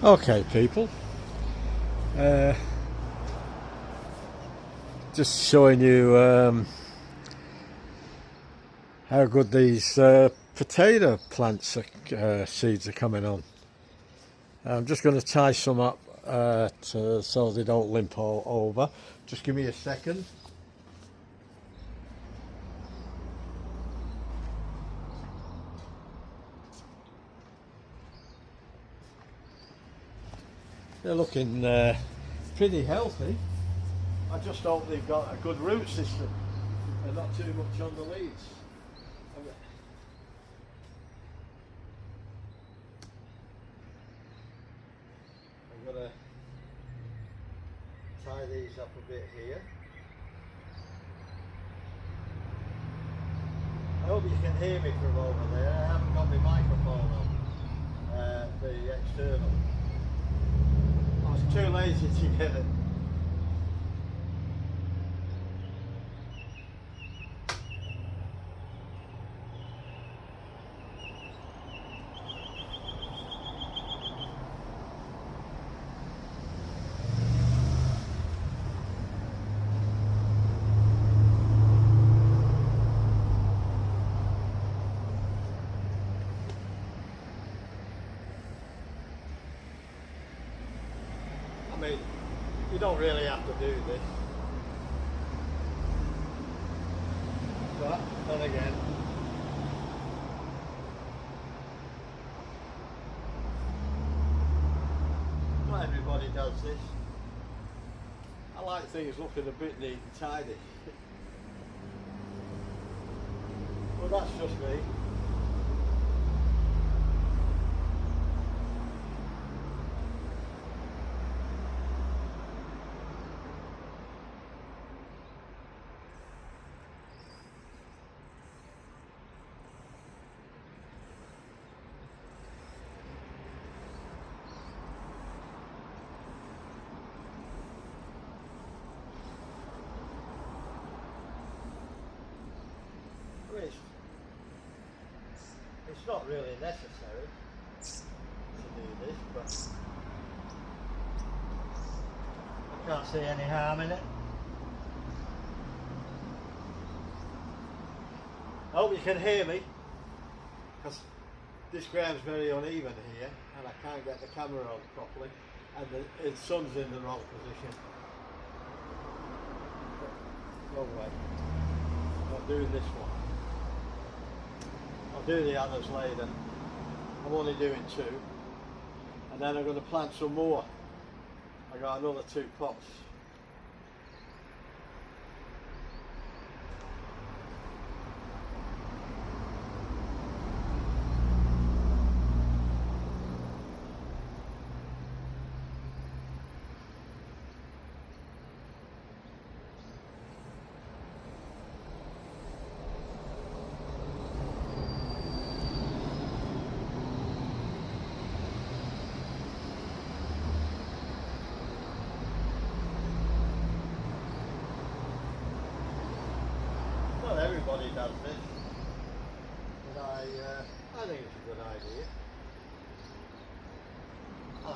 Okay, people. Uh, just showing you how good these potato plants seeds are coming on. I'm just going to tie some up so they don't limp all over. Just give me a second. They're looking pretty healthy. I just hope they've got a good root system and not too much on the leaves. I'm going to tie these up a bit here. I hope you can hear me from over there. I haven't got my microphone on, the external. I was too lazy to get it. I mean, you don't really have to do this. But then again, not everybody does this. I like things looking a bit neat and tidy. Well, that's just me. It's not really necessary to do this, but I can't see any harm in it. I hope you can hear me, because this ground's very uneven here and I can't get the camera on properly, and the sun's in the wrong position. Wrong way. Not doing this one. I'll do the others later. I'm only doing 2, and then I'm going to plant some more. I got another 2 pots. Everybody does this, but I think it's a good idea. I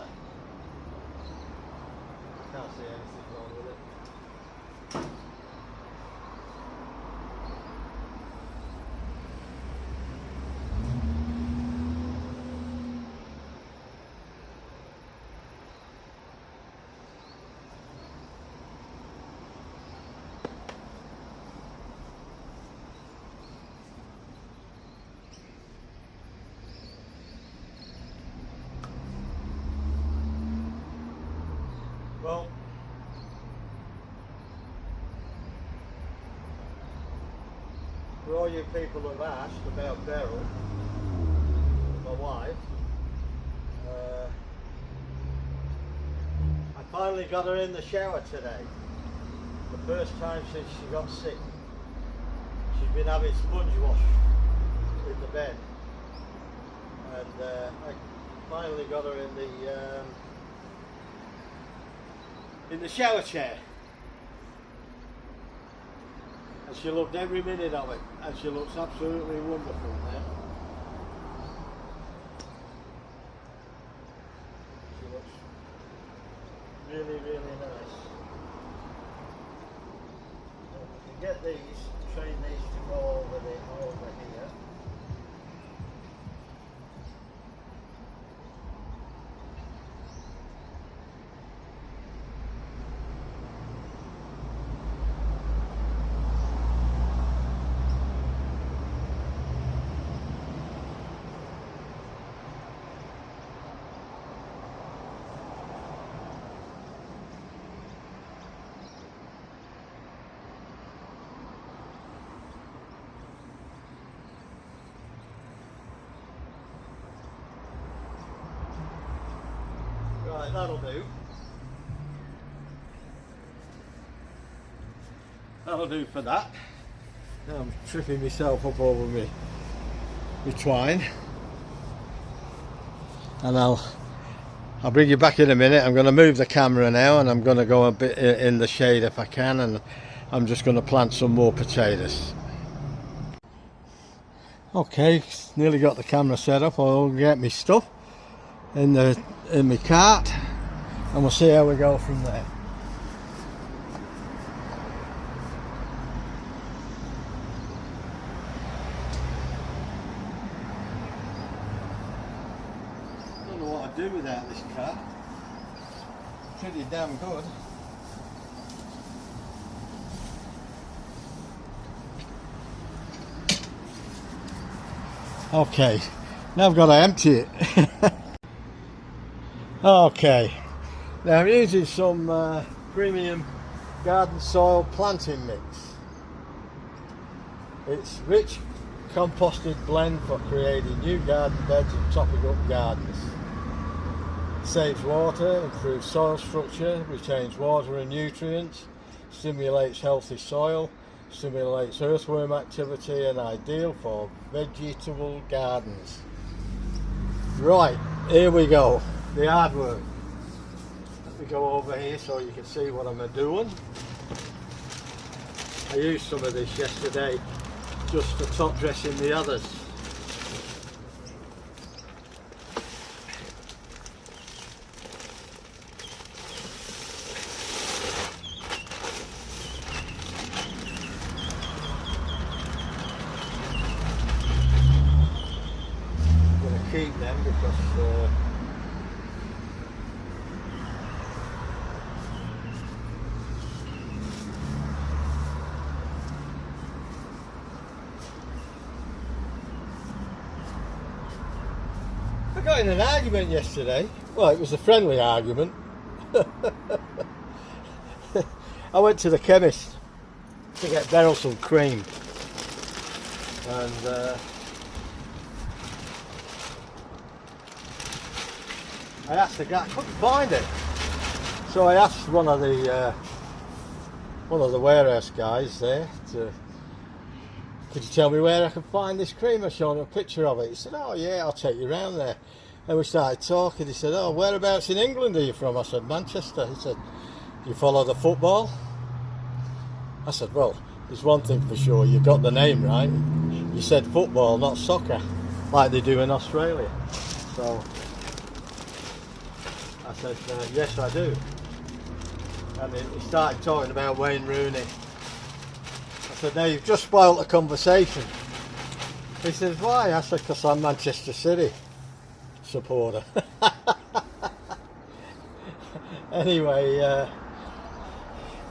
can't see anything wrong with it. Well, for all you people who have asked about Beryl, my wife, I finally got her in the shower today. The first time since she got sick. She's been having sponge wash in the bed, and I finally got her in the shower chair, and she loved every minute of it, and she looks absolutely wonderful now. She looks really, really nice. You can get these, train these to go over here. Right, that'll do. That'll do for that. Now I'm tripping myself up over my twine. And I'll bring you back in a minute. I'm going to move the camera now and I'm going to go a bit in the shade if I can, and I'm just going to plant some more potatoes. Okay, nearly got the camera set up. I'll get my stuff in my cart and we'll see how we go from there. Don't know what I'd do without this cart. Pretty damn good. Okay, now I've got to empty it. Okay, now I'm using some premium garden soil planting mix. It's rich composted blend for creating new garden beds and topping up gardens. It saves water, improves soil structure, retains water and nutrients, stimulates healthy soil, stimulates earthworm activity, and ideal for vegetable gardens. Right, here we go. The hard work. Let me go over here so you can see what I'm doing. I used some of this yesterday just for top dressing the others. I'm going to keep them because I got in an argument yesterday. Well, it was a friendly argument. I went to the chemist to get Berylson cream, and I asked the guy, I couldn't find it, so I asked one of the warehouse guys there could you tell me where I can find this cream? I showed him a picture of it. He said, oh yeah, I'll take you around there. And we started talking. He said, oh, whereabouts in England are you from? I said, Manchester. He said, do you follow the football? I said, well, there's one thing for sure, you got the name right. You said football, not soccer, like they do in Australia. So I said, yes I do. And he started talking about Wayne Rooney. I said, now you've just spoiled the conversation. He says, why? I said, because I'm Manchester City supporter. Anyway,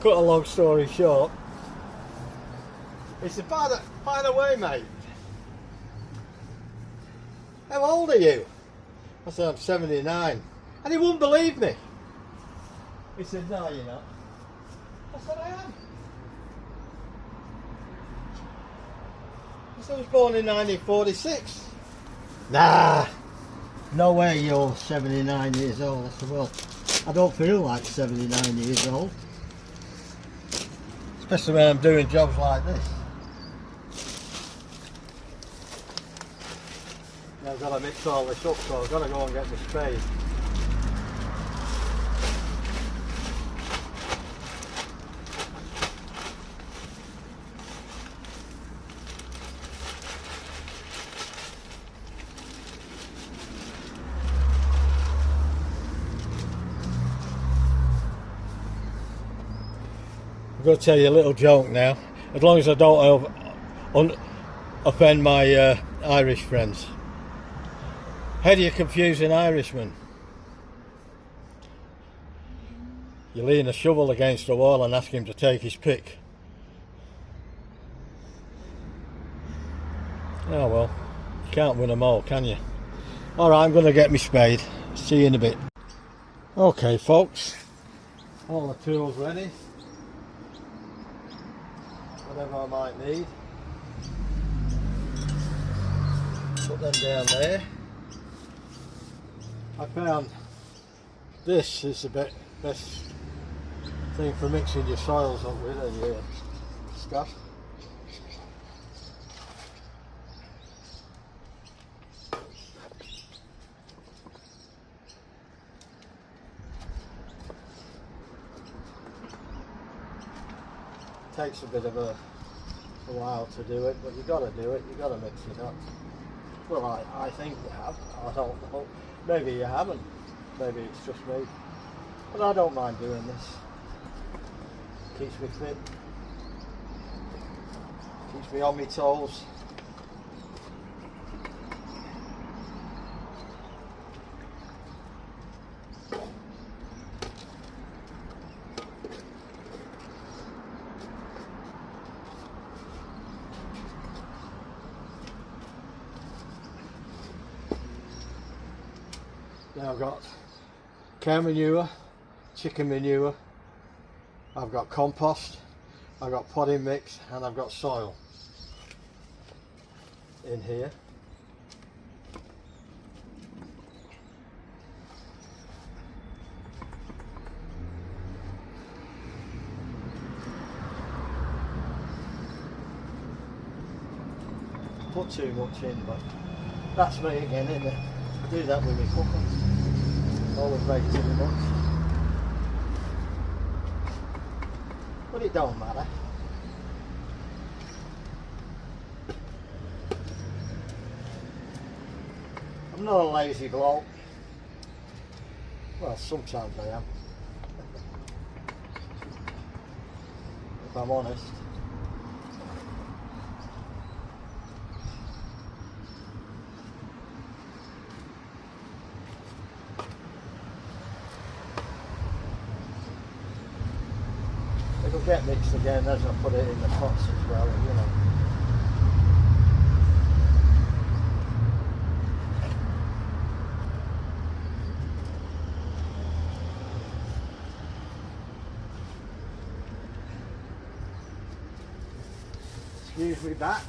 cut a long story short, he said, by the way mate, how old are you? I said, I'm 79. And he wouldn't believe me. He said, no you're not. I said, I am. I was born in 1946. Nah, no way you're 79 years old. I said, well, I don't feel like 79 years old. Especially when I'm doing jobs like this. Now I've got to mix all this up, so I've got to go and get the spade. I'm going to tell you a little joke now, as long as I don't offend my Irish friends. How do you confuse an Irishman? You lean a shovel against a wall and ask him to take his pick. Oh well, you can't win them all, can you? Alright, I'm going to get my spade. See you in a bit. Okay folks, all the tools ready. Whatever I might need. Put them down there. I found this is the best thing for mixing your soils up with and your stuff. Takes a bit of a while to do it, but you got to do it. You got to mix it up. Well, I think you have. I don't know. Maybe you haven't. Maybe it's just me. But I don't mind doing this. Keeps me fit. Keeps me on my toes. Now I've got cow manure, chicken manure, I've got compost, I've got potting mix, and I've got soil in here. Put too much in, but that's me again, isn't it? I do that with my cooking. Always make too much. But it don't matter. I'm not a lazy bloke. Well, sometimes I am. If I'm honest. It'll get mixed again as I put it in the pots as well, you know. Excuse me back.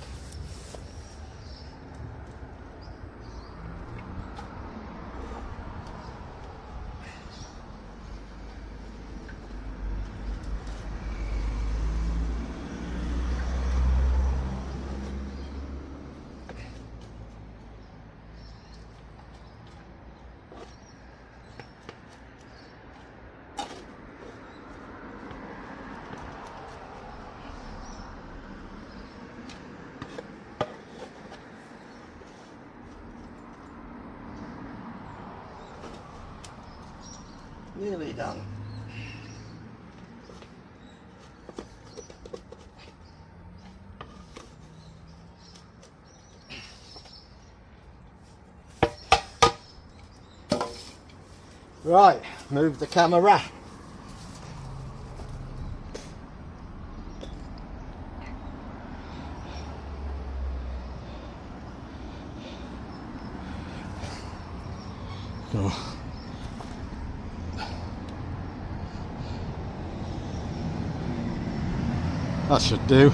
Nearly done. Right, move the camera. So. That should do.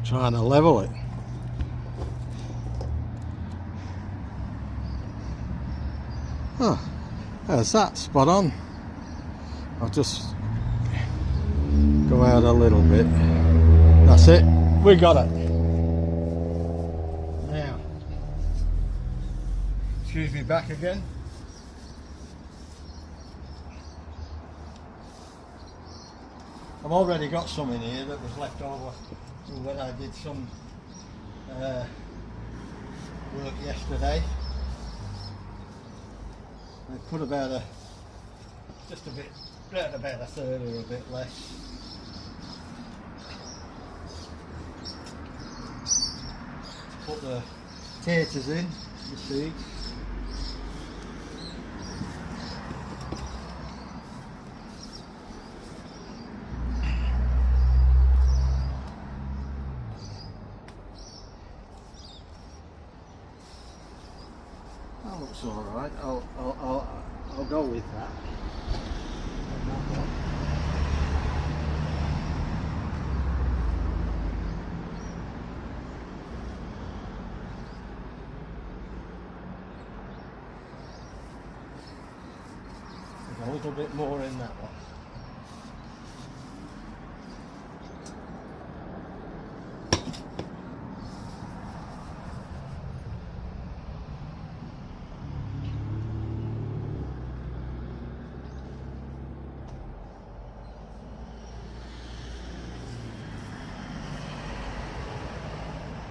Trying to level it. Oh, there's that, spot on. I'll just go out a little bit. That's it, we got it. Now, excuse me back again. I've already got some in here that was left over when I did some work yesterday. I put about just a bit, right about a third or a bit less. Put the taters in, the seeds. That looks all right. I'll go with that. There's a little bit more in that one.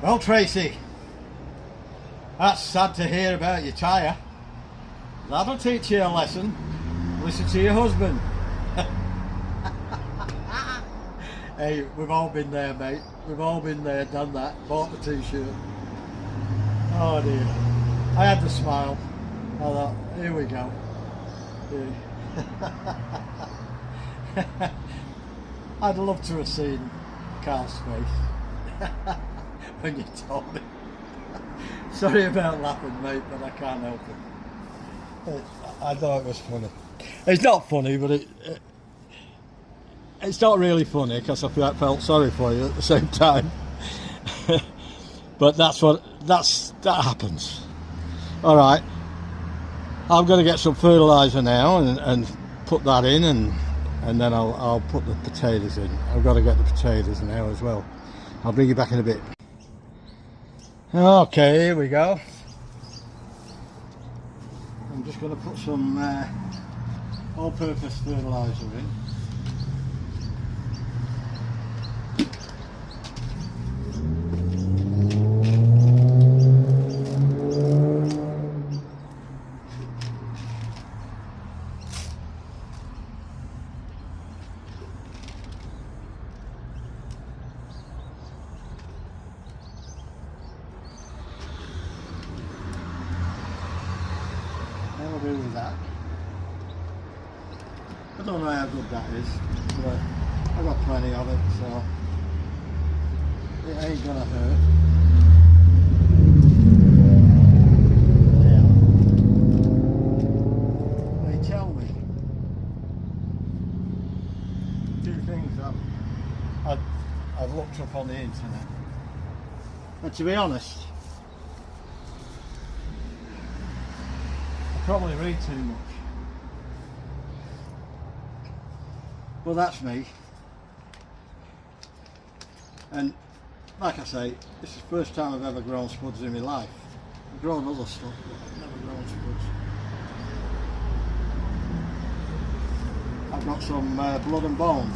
Well, Tracy, that's sad to hear about your tyre. That'll teach you a lesson. Listen to your husband. Hey, we've all been there, mate. We've all been there, done that, bought the t-shirt. Oh dear. I had to smile. I thought, here we go. I'd love to have seen Carl's face when you told me. Sorry about laughing, mate, but I can't help it. I thought it was funny. It's not funny, but it's not really funny because I felt sorry for you at the same time. But that happens. All right, I'm going to get some fertilizer now and put that in, and then I'll put the potatoes in. I've got to get the potatoes now as well. I'll bring you back in a bit. Okay, here we go. I'm just going to put some all-purpose fertilizer in. I'll do with that. I don't know how good that is, but I've got plenty of it, so it ain't gonna hurt. Yeah. They tell me two things that I've looked up on the internet, and to be honest, probably read too much. Well, that's me. And like I say, this is the first time I've ever grown spuds in my life. I've grown other stuff, but I've never grown spuds. I've got some blood and bone.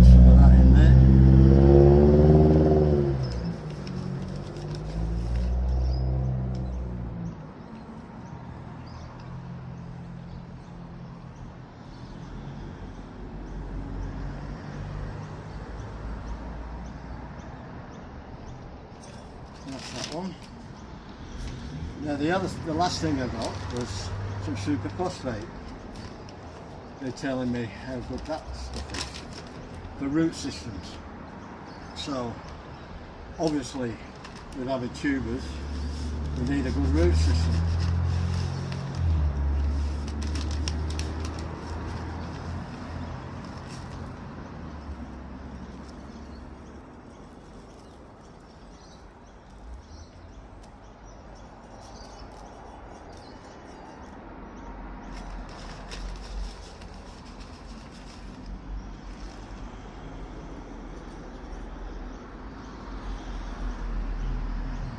Some of that in there. That's that one. Now the last thing I got was some super phosphate. They're telling me how good that stuff is for root systems. So obviously with having tubers, we need a good root system.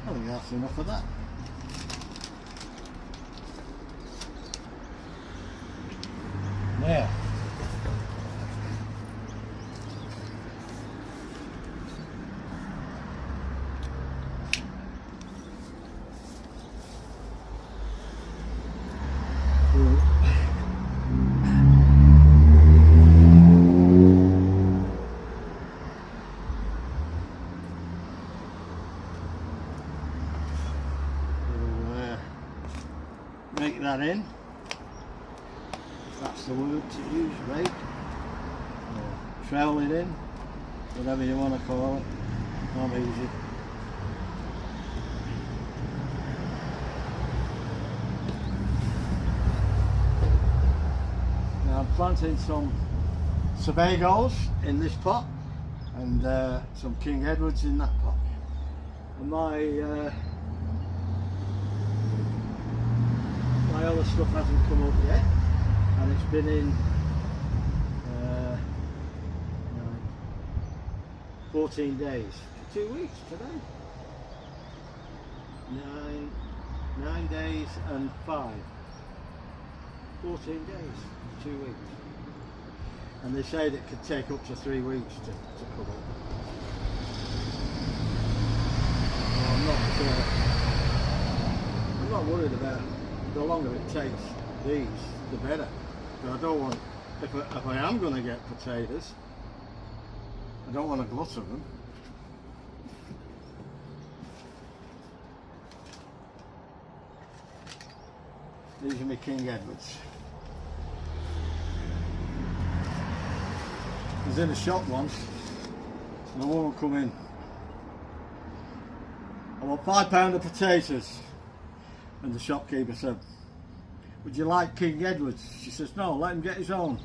I think that's enough of that. rake that in, if that's the word to use, rake, or trowel it in, whatever you want to call it. I'm easy. Now I'm planting some Sebagos in this pot and some King Edwards in that pot. And my other stuff hasn't come up yet, and it's been in 14 days, 2 weeks today. 9 days and 5. 14 days, 2 weeks. And they say it could take up to 3 weeks to come up. Well, I'm not worried about the longer it takes these, the better. But I don't want, if I am going to get potatoes, I don't want to glut of them. These are my King Edwards. I was in a shop once and a woman come in. I want £5 of potatoes. And the shopkeeper said, would you like King Edwards? She says, no, let him get his own.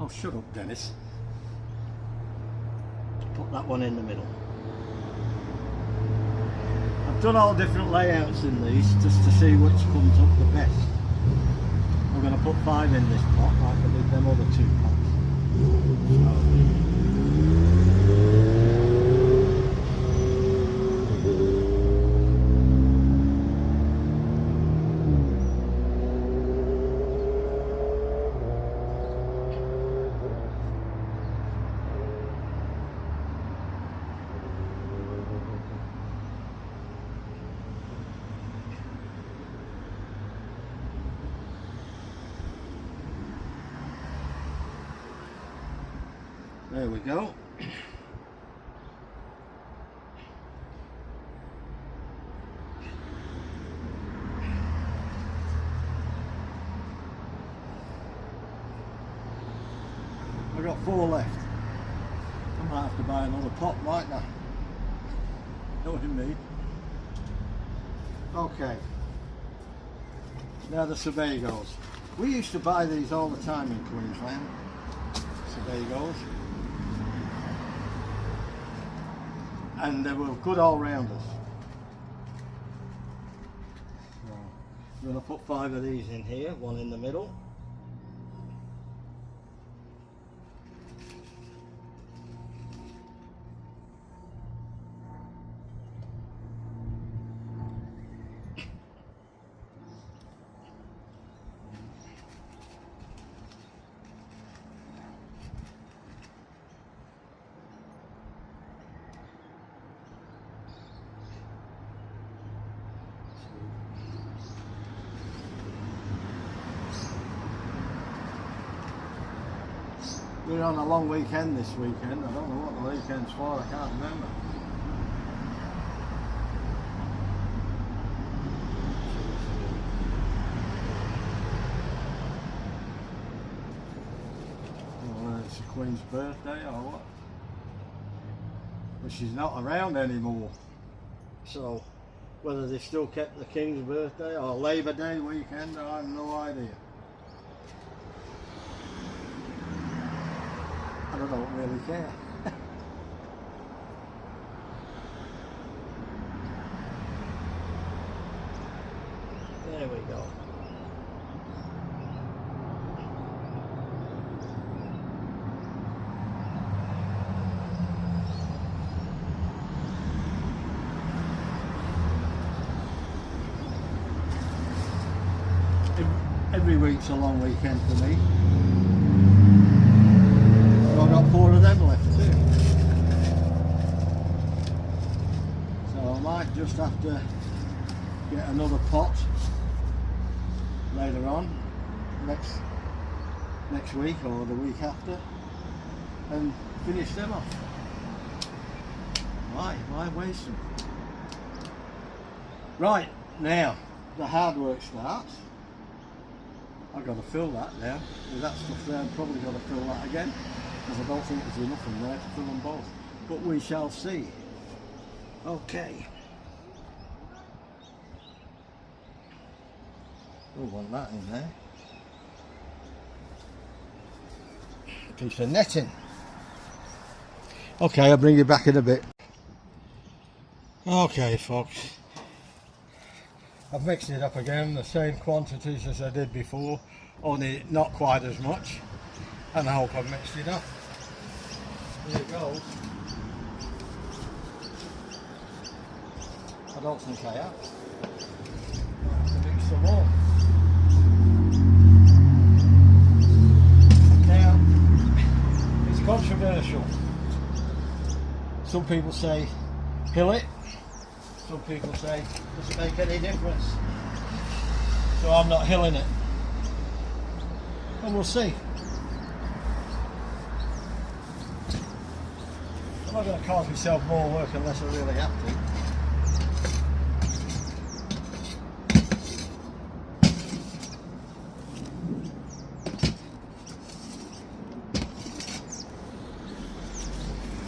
Oh, shut up, Dennis. Put that one in the middle. I've done all different layouts in these just to see which comes up the best. I'm going to put 5 in this pot like I did them other 2 pots. There we go. I've got 4 left. I might have to buy another pot, mightn't I? Know what I mean? Okay. Now the Sebagos. We used to buy these all the time in Queensland. Sebagos. And they were good all-rounders. So, I'm going to put 5 of these in here, 1 in the middle. We're on a long weekend this weekend. I don't know what the weekend's for, I can't remember. Oh, it's the Queen's birthday or what? But she's not around anymore. So, whether they still kept the King's birthday or Labour Day weekend, I have no idea. I don't really care. There we go. Every week's a long weekend for me. I've got 4 of them left too. So I might just have to get another pot later on, next week or the week after, and finish them off. Why waste them? Right, Now the hard work starts. I've got to fill that now. With that stuff there, I'm probably got to fill that again, because I don't think there's enough in there to fill them both. But we shall see. Okay. We want that in there. Piece of netting. Okay, I'll bring you back in a bit. Okay, folks. I've mixed it up again, the same quantities as I did before, only not quite as much. And I hope I've mixed it up. Here it goes. I don't think I have. I'll have to mix some more. Now, it's controversial. Some people say, hill it. Some people say, does it make any difference? So I'm not hilling it. And we'll see. I'm not going to cause myself more work unless I really have to.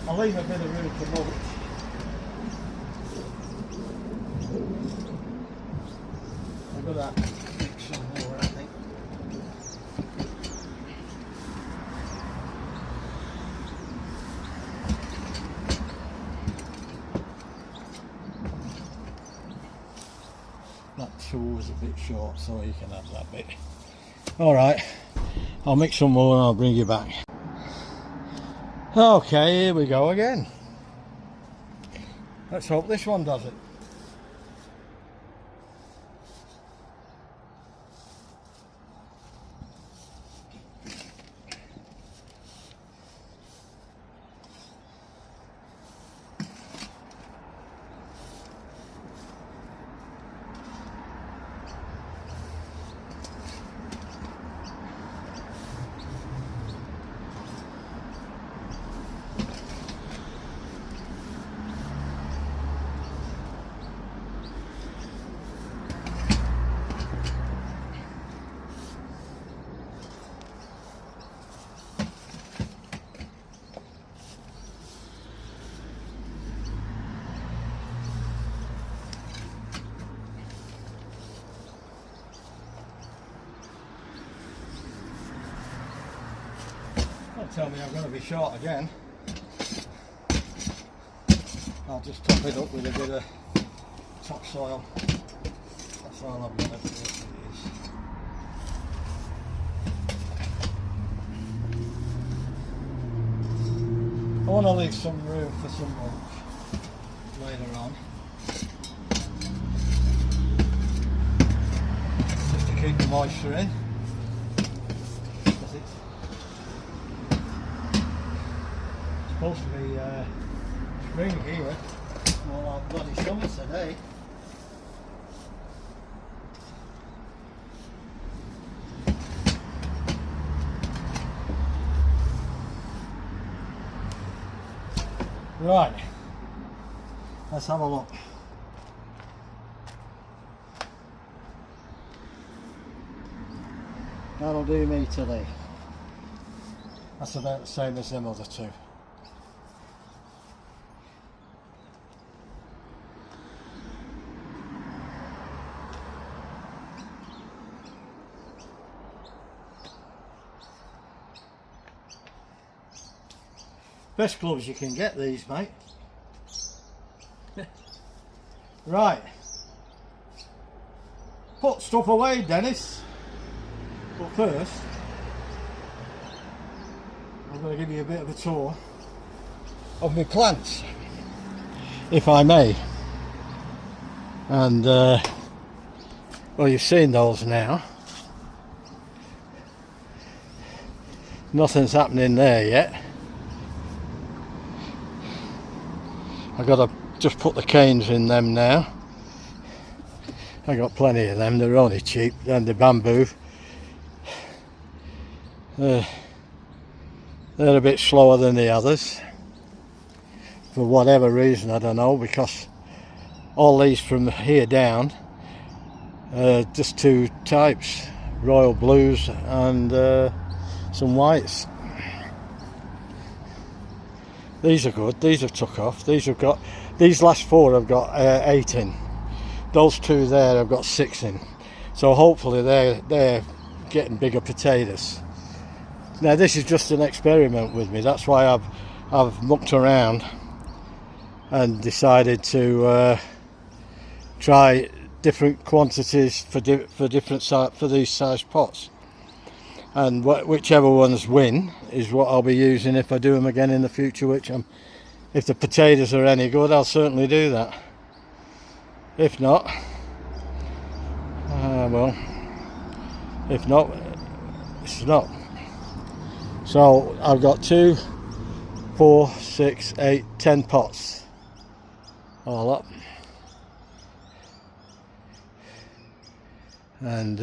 I'll leave a bit of room for mulch. I've got to mix some more, I think. That tool is a bit short, so you can have that bit. Alright, I'll mix some more and I'll bring you back. Okay, here we go again. Let's hope this one does it. Tell me I'm going to be short again. I'll just top it up with a bit of topsoil. That's all I'm going to do. I want to leave some room for some mulch later on, just to keep the moisture in. Supposed to be spring here, more like bloody summer today. Right, let's have a look. That'll do me today. That's about the same as them other two. Best gloves you can get these, mate. Right. Put stuff away, Dennis. But first, I'm going to give you a bit of a tour of my plants, if I may. And, well, you've seen those now. Nothing's happening there yet. I've got to just put the canes in them now. I got plenty of them, they're only cheap, and the bamboo. They're a bit slower than the others. For whatever reason, I don't know, because all these from here down Just two types, royal blues and some whites. These are good. These have took off. These last four have got 8 in. Those two there have got 6 in. So hopefully they're getting bigger potatoes. Now this is just an experiment with me. That's why I've mucked around and decided to try different quantities for these size pots. And whichever ones win is what I'll be using if I do them again in the future. If the potatoes are any good, I'll certainly do that. If not, well, if not, it's not. So I've got 2, 4, 6, 8, 10 pots all up, and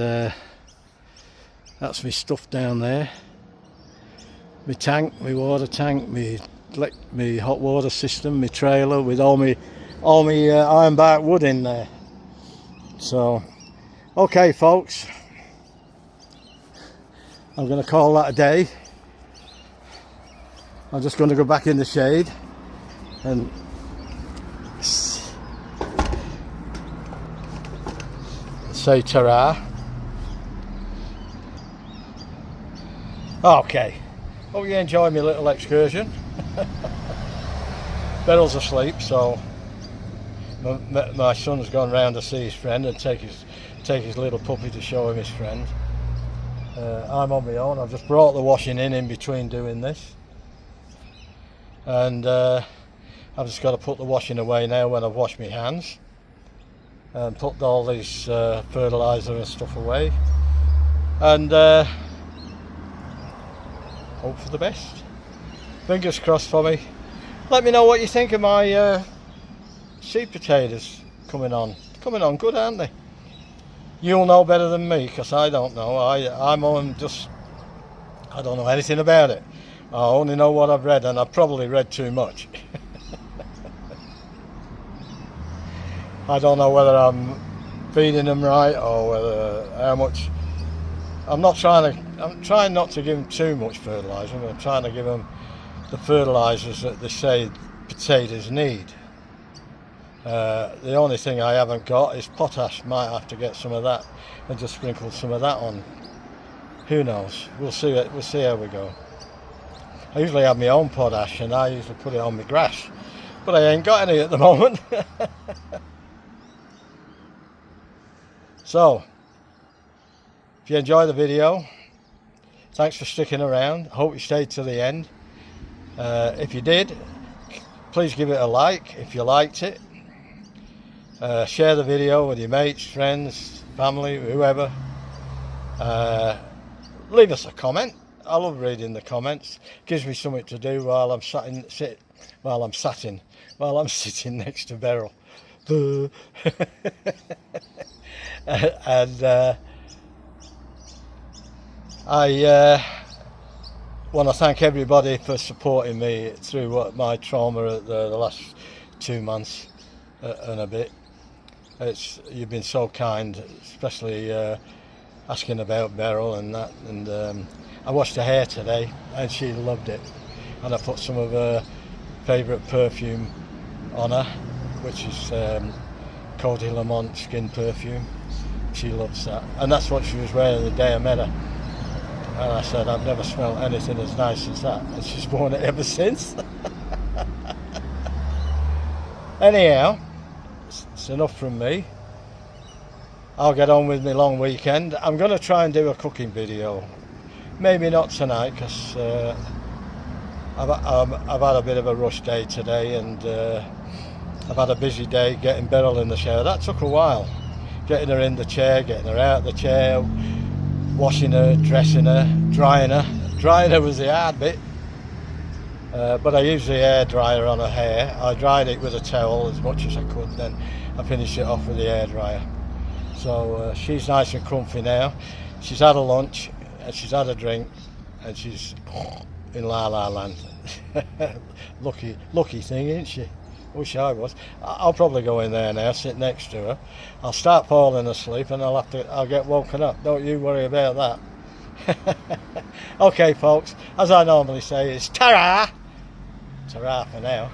that's my stuff down there. My tank, my water tank, my hot water system, my trailer with all my iron bark wood in there. So, okay, folks, I'm going to call that a day. I'm just going to go back in the shade and say ta-ra. Okay, hope you enjoyed my little excursion. Beryl's asleep, so my son's gone round to see his friend and take his little puppy to show him his friend. I'm on my own. I've just brought the washing in between doing this, and I've just got to put the washing away now when I've washed my hands and put all these fertiliser and stuff away, and hope for the best. Fingers crossed for me. Let me know what you think of my sweet potatoes coming on good, aren't they? You'll know better than me, because I don't know. I'm on just, I don't know anything about it. I only know what I've read, and I've probably read too much. I don't know whether I'm feeding them right or whether how much. I'm trying not to give them too much fertiliser. I'm trying to give them the fertilisers that they say potatoes need. The only thing I haven't got is potash. Might have to get some of that and just sprinkle some of that on. Who knows? We'll see how we go. I usually have my own potash, and I usually put it on my grass, but I ain't got any at the moment. So, if you enjoy the video, thanks for sticking around. I hope you stayed to the end. If you did, please give it a like if you liked it. Share the video with your mates, friends, family, whoever. Leave us a comment. I love reading the comments. Gives me something to do while I'm sitting next to Beryl. And I want to thank everybody for supporting me through my trauma the last 2 months and a bit. You've been so kind, especially asking about Beryl and that. And I washed her hair today, and she loved it. And I put some of her favourite perfume on her, which is Côte Lamont skin perfume. She loves that, and that's what she was wearing the day I met her. And I said, I've never smelled anything as nice as that, and she's worn it ever since. Anyhow, it's enough from me. I'll get on with my long weekend. I'm going to try and do a cooking video. Maybe not tonight, because I've had a bit of a rush day today, and I've had a busy day getting Beryl in the shower. That took a while. Getting her in the chair, getting her out of the chair, washing her, dressing her, drying her. Drying her was the hard bit. But I used the air dryer on her hair. I dried it with a towel as much as I could, then I finished it off with the air dryer. So she's nice and comfy now. She's had a lunch, and she's had a drink, and she's in La La Land. Lucky thing, isn't she? Wish I was. I'll probably go in there now, sit next to her. I'll start falling asleep and I'll get woken up. Don't you worry about that. Okay, folks, as I normally say, it's ta-ra! Ta-ra for now.